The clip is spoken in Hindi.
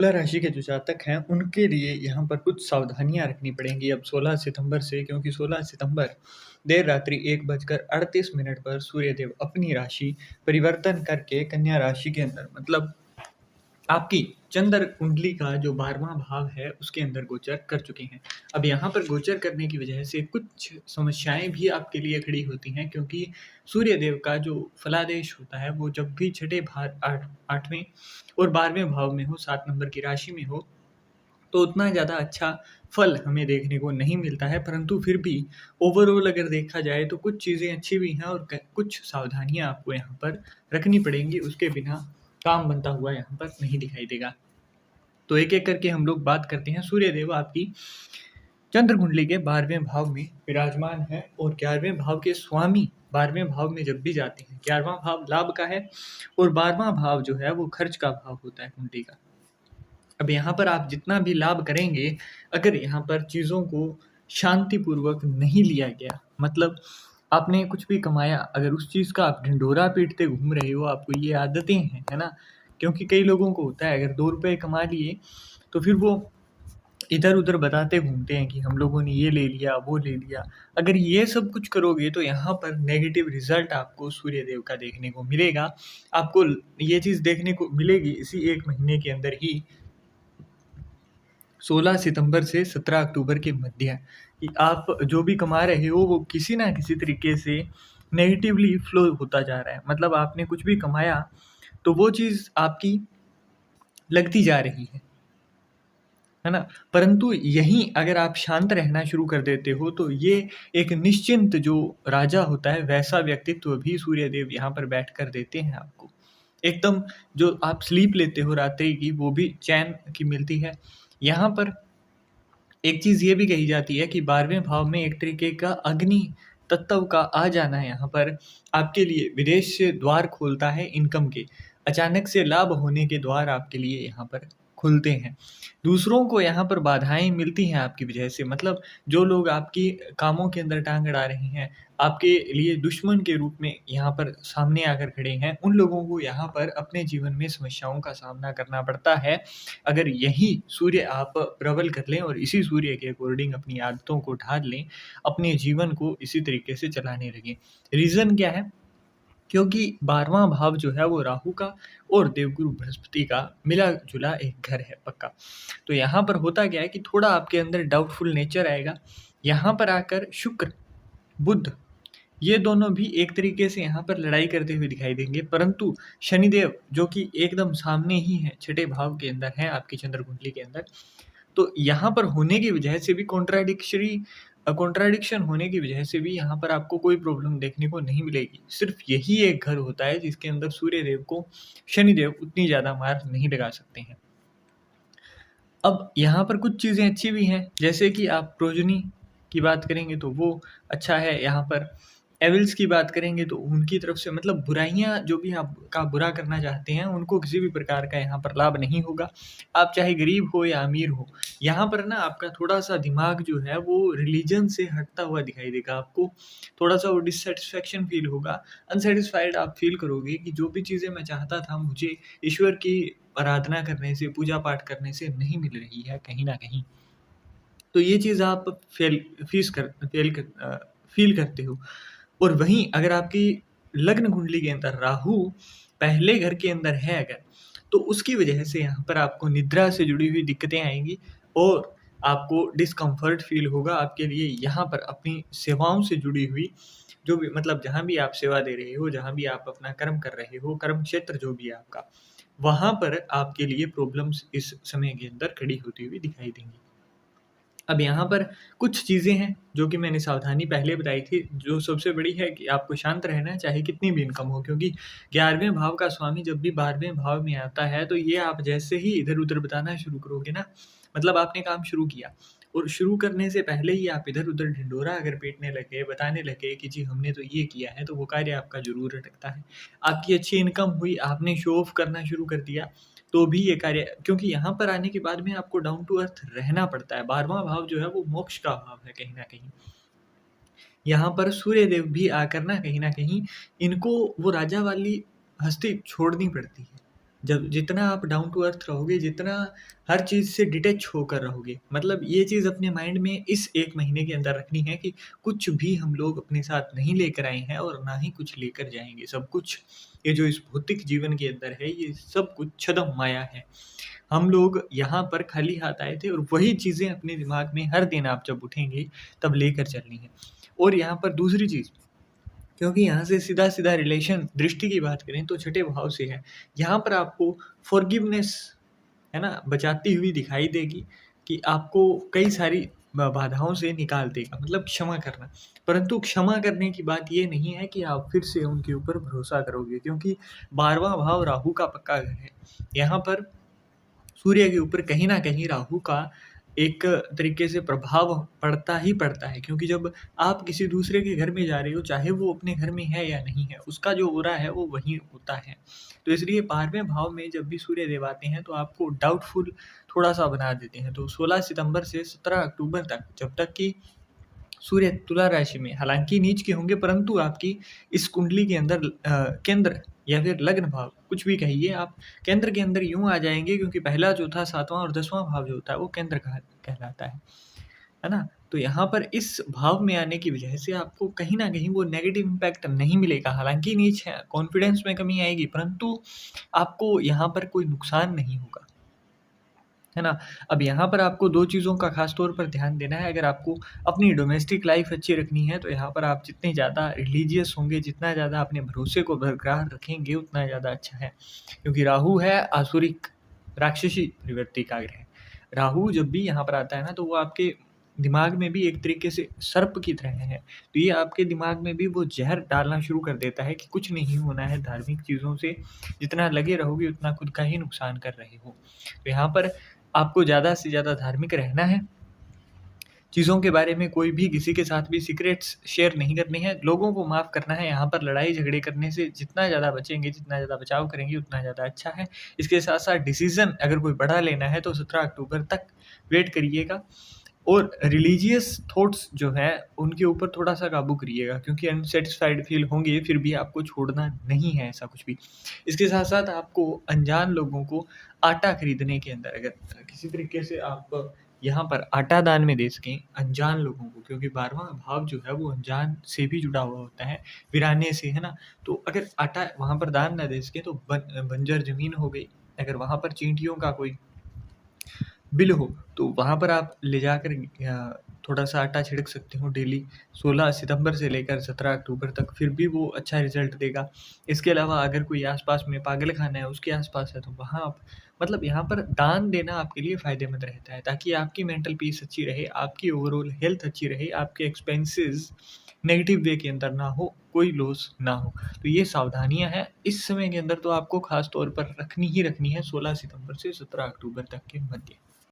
तुला राशि के जो जातक हैं, उनके लिए यहाँ पर कुछ सावधानियाँ रखनी पड़ेंगी अब 16 सितंबर से, क्योंकि 16 सितंबर देर रात्रि 1:38 पर सूर्यदेव अपनी राशि परिवर्तन करके कन्या राशि के अंदर मतलब आपकी चंद्र कुंडली का जो 12वां भाव है उसके अंदर गोचर कर चुके हैं। अब यहाँ पर गोचर करने की वजह से कुछ समस्याएं भी आपके लिए खड़ी होती हैं, क्योंकि सूर्य देव का जो फलादेश होता है वो जब भी छठे भाव 8वें और 12वें भाव में हो, 7 नंबर की राशि में हो, तो उतना ज़्यादा अच्छा फल हमें देखने को नहीं मिलता है। परंतु फिर भी ओवरऑल अगर देखा जाए तो कुछ चीज़ें अच्छी भी हैं और कुछ सावधानियां आपको यहाँ पर रखनी पड़ेंगी, उसके बिना काम बनता हुआ यहाँ पर नहीं दिखाई देगा। तो एक एक करके हम लोग बात करते हैं। सूर्य देव आपकी चंद्र कुंडली के 12वें भाव में विराजमान है और 11वें भाव के स्वामी 12वें भाव में जब भी जाते हैं, 11वां भाव लाभ का है और 12वां भाव जो है वो खर्च का भाव होता है कुंडली का। अब यहाँ पर आप जितना भी लाभ करेंगे, अगर यहाँ पर चीज़ों को शांतिपूर्वक नहीं लिया गया, मतलब आपने कुछ भी कमाया, अगर उस चीज़ का आप ढिंढोरा पीटते घूम रहे हो, आपको ये आदतें हैं, है ना? क्योंकि कई लोगों को होता है, अगर 2 रुपए कमा लिए, तो फिर वो इधर-उधर बताते घूमते हैं कि हम लोगों ने ये ले लिया, वो ले लिया। अगर ये सब कुछ करोगे तो यहाँ पर नेगेटिव रिज़ल्ट आपको सूर्यदेव का देखने को मिलेगा। आपको ये चीज़ देखने को मिलेगी इसी 1 महीने के अंदर ही, 16 सितंबर से 17 अक्टूबर के मध्य, कि आप जो भी कमा रहे हो वो किसी ना किसी तरीके से नेगेटिवली फ्लो होता जा रहा है। मतलब आपने कुछ भी कमाया तो वो चीज़ आपकी लगती जा रही है ना? परंतु यहीं अगर आप शांत रहना शुरू कर देते हो तो ये एक निश्चिंत जो राजा होता है वैसा व्यक्तित्व भी सूर्यदेव यहाँ पर बैठ कर देते हैं आपको। एकदम जो आप स्लीप लेते हो रात्रि की, वो भी चैन की मिलती है। यहाँ पर एक चीज़ ये भी कही जाती है कि 12वें भाव में एक तरीके का अग्नि तत्व का आ जाना यहाँ पर आपके लिए विदेश से द्वार खोलता है इनकम के। अचानक से लाभ होने के द्वार आपके लिए यहाँ पर खुलते हैं। दूसरों को यहाँ पर बाधाएँ मिलती हैं आपकी वजह से, मतलब जो लोग आपकी कामों के अंदर टाँग अड़ा रहे हैं, आपके लिए दुश्मन के रूप में यहाँ पर सामने आकर खड़े हैं, उन लोगों को यहाँ पर अपने जीवन में समस्याओं का सामना करना पड़ता है। अगर यही सूर्य आप प्रबल कर लें और इसी सूर्य के अकॉर्डिंग अपनी आदतों को ढाल लें, अपने जीवन को इसी तरीके से चलाने लगें। रीज़न क्या है? क्योंकि 12वां भाव जो है वो राहु का और देवगुरु बृहस्पति का मिला-जुला एक घर है पक्का। तो यहाँ पर होता क्या है कि थोड़ा आपके अंदर डाउटफुल नेचर आएगा। यहाँ पर आकर शुक्र, बुध, ये दोनों भी एक तरीके से यहाँ पर लड़ाई करते हुए दिखाई देंगे, परंतु शनिदेव जो कि एकदम सामने ही हैं, छठे भाव के अंदर हैं आपकी चंद्र कुंडली के अंदर, तो यहाँ पर होने की वजह से भी कॉन्ट्राडिक्शन होने की वजह से भी यहाँ पर आपको कोई प्रॉब्लम देखने को नहीं मिलेगी। सिर्फ यही एक घर होता है जिसके अंदर सूर्यदेव को शनिदेव उतनी ज़्यादा मार नहीं लगा सकते हैं। अब यहाँ पर कुछ चीज़ें अच्छी भी हैं, जैसे कि आप प्रोजनी की बात करेंगे तो वो अच्छा है। यहाँ पर एविल्स की बात करेंगे तो उनकी तरफ से मतलब बुराइयाँ जो भी आपका बुरा करना चाहते हैं, उनको किसी भी प्रकार का यहाँ पर लाभ नहीं होगा। आप चाहे गरीब हो या अमीर हो, यहाँ पर ना आपका थोड़ा-सा दिमाग जो है वो रिलीजन से हटता हुआ दिखाई देगा आपको। थोड़ा-सा वो डिससैटिस्फैक्शन फ़ील होगा, अनसैटिस्फाइड आप फ़ील करोगे कि जो भी चीज़ें मैं चाहता था मुझे ईश्वर की आराधना करने से, पूजा-पाठ करने से नहीं मिल रही है कहीं न कहीं। तो ये चीज़ आप फ़ील करते हो। और वहीं अगर आपकी लग्न कुंडली के अंदर राहु पहले घर के अंदर है अगर, तो उसकी वजह से यहाँ पर आपको निद्रा से जुड़ी हुई दिक्कतें आएँगी और आपको डिस्कम्फ़र्ट फ़ील होगा। आपके लिए यहाँ पर अपनी सेवाओं से जुड़ी हुई जो भी मतलब जहाँ भी आप सेवा दे रहे हो, जहाँ भी आप अपना कर्म कर रहे हो, कर्म क्षेत्र जो भी है आपका, वहाँ पर आपके लिए प्रॉब्लम्स इस समय के अंदर खड़ी होती हुई दिखाई देंगी। अब यहाँ पर कुछ चीज़ें हैं जो कि मैंने सावधानी पहले बताई थी, जो सबसे बड़ी है कि आपको शांत रहना है चाहे कितनी भी इनकम हो, क्योंकि 11वें भाव का स्वामी जब भी 12वें भाव में आता है तो ये आप जैसे ही इधर-उधर बताना शुरू करोगे ना, मतलब आपने काम शुरू किया और शुरू करने से पहले ही आप इधर-उधर ढिंढोरा अगर पीटने लगे, बताने लगे कि जी हमने तो ये किया है, तो वो कार्य आपका ज़रूर अटकता है। आपकी अच्छी इनकम हुई, आपने शो ऑफ करना शुरू कर दिया, तो भी ये कार्य, क्योंकि यहाँ पर आने के बाद में आपको डाउन टू अर्थ रहना पड़ता है। 12वां भाव जो है वो मोक्ष का भाव है कहीं न कहीं। यहाँ पर सूर्यदेव भी आकर ना कहीं न कहीं इनको वो राजा वाली हस्ती छोड़नी पड़ती है। जब जितना आप डाउन टू अर्थ रहोगे, जितना हर चीज़ से डिटैच होकर रहोगे, मतलब ये चीज़ अपने माइंड में इस 1 महीने के अंदर रखनी है कि कुछ भी हम लोग अपने साथ नहीं लेकर आए हैं और ना ही कुछ लेकर जाएँगे। सब कुछ ये जो इस भौतिक जीवन के अंदर है, ये सब कुछ छद्म माया है। हम लोग यहाँ पर खाली हाथ आए थे और वही चीज़ें अपने दिमाग में हर दिन आप जब उठेंगे, तब लेकर चलनी है। और यहाँ पर दूसरी चीज़, क्योंकि यहाँ से सीधा-सीधा रिलेशन दृष्टि की बात करें तो छठे भाव से है। यहाँ पर आपको फ़ॉरगिवनेस, है ना, बचाती हुई दिखाई देगी कि आपको कई सारी बाधाओं से निकाल देगा, मतलब क्षमा करना। परंतु क्षमा करने की बात ये नहीं है कि आप फिर से उनके ऊपर भरोसा करोगे, क्योंकि 12वाँ भाव राहु का पक्का घर है। यहाँ पर सूर्य के ऊपर कहीं न कहीं राहु का एक तरीके से प्रभाव पड़ता ही पड़ता है, क्योंकि जब आप किसी दूसरे के घर में जा रहे हो, चाहे वो अपने घर में है या नहीं है, उसका जो ऑरा है वो वहीं होता है। तो इसलिए 12वें भाव में जब भी सूर्य देव आते हैं तो आपको डाउटफुल थोड़ा-सा बना देते हैं। तो 16 सितंबर से 17 अक्टूबर तक, जब तक कि सूर्य तुला राशि में, हालाँकि नीच के होंगे, परंतु आपकी इस कुंडली के अंदर केंद्र या फिर लग्न भाव, कुछ भी कहिए आप, केंद्र के अंदर यूँ आ जाएँगे, क्योंकि पहला, चौथा, 7वाँ और 10वाँ भाव जो होता है वो केंद्र कहलाता है ना? तो यहाँ पर इस भाव में आने की वजह से आपको कहीं न कहीं वो नेगेटिव इम्पैक्ट नहीं मिलेगा। हालाँकि नीच है, कॉन्फिडेंस में कमी आएगी, परंतु आपको यहाँ पर कोई नुकसान नहीं होगा। है ना? अब यहाँ पर आपको 2 चीज़ों का ख़ास तौर पर ध्यान देना है। अगर आपको अपनी डोमेस्टिक लाइफ़ अच्छी रखनी है, तो यहाँ पर आप जितने ज़्यादा रिलीजियस होंगे, जितना ज़्यादा अपने भरोसे को बरकरार रखेंगे, उतना ज़्यादा अच्छा है। क्योंकि राहु है आसुरिक, राक्षसी प्रवृत्ति का ग्रह। राहु जब भी यहाँ पर आता है ना, तो वो आपके दिमाग में भी एक तरीके से सर्प की तरह है। तो ये आपके दिमाग में भी वो ज़हर डालना शुरू कर देता है कि कुछ नहीं होना है, धार्मिक चीज़ों से जितना लगे रहोगे, उतना खुद का ही नुकसान कर रहे हो। तो यहाँ पर आपको ज़्यादा से ज़्यादा धार्मिक रहना है। चीज़ों के बारे में कोई भी किसी के साथ भी सीक्रेट्स शेयर नहीं करने हैं, लोगों को माफ़ करना है। यहाँ पर लड़ाई-झगड़े करने से जितना ज़्यादा बचेंगे, जितना ज़्यादा बचाव करेंगे, उतना ज़्यादा अच्छा है। इसके साथ-साथ डिसीज़न अगर कोई बड़ा लेना है, तो 17 अक्टूबर तक वेट करिएगा। और रिलीजियस थॉट्स जो हैं, उनके ऊपर थोड़ा-सा काबू करिएगा, क्योंकि अनसैटिस्फाइड फ़ील होंगे, फिर भी आपको छोड़ना नहीं है ऐसा कुछ भी। इसके साथ-साथ आपको अनजान लोगों को आटा खरीदने के अंदर, अगर किसी तरीके से आप यहाँ पर आटा दान में दे सकें अनजान लोगों को, क्योंकि 12वाँ भाव जो है वो अनजान से भी जुड़ा हुआ होता है, वीराने से, है ना? तो अगर आटा वहाँ पर दान ना दे सकें, तो बंजर ज़मीन हो गई। अगर वहाँ पर चींटियों का कोई बिल हो, तो वहाँ पर आप ले जाकर थोड़ा-सा आटा छिड़क सकते हो डेली, 16 सितंबर से लेकर 17 अक्टूबर तक, फिर भी वो अच्छा रिज़ल्ट देगा। इसके अलावा अगर कोई आस-पास में पागलखाना है, उसके आस-पास है, तो वहाँ आप, मतलब यहाँ पर दान देना आपके लिए फ़ायदेमंद रहता है, ताकि आपकी मेंटल पीस अच्छी रहे, आपकी ओवरऑल हेल्थ अच्छी रहे, आपके एक्सपेंसेस नेगेटिव वे के अंदर ना हो, कोई लॉस ना हो। तो ये सावधानियाँ हैं, इस समय के अंदर तो आपको ख़ास तौर पर रखनी ही रखनी है, 16 सितंबर से 17 अक्टूबर तक के मध्य।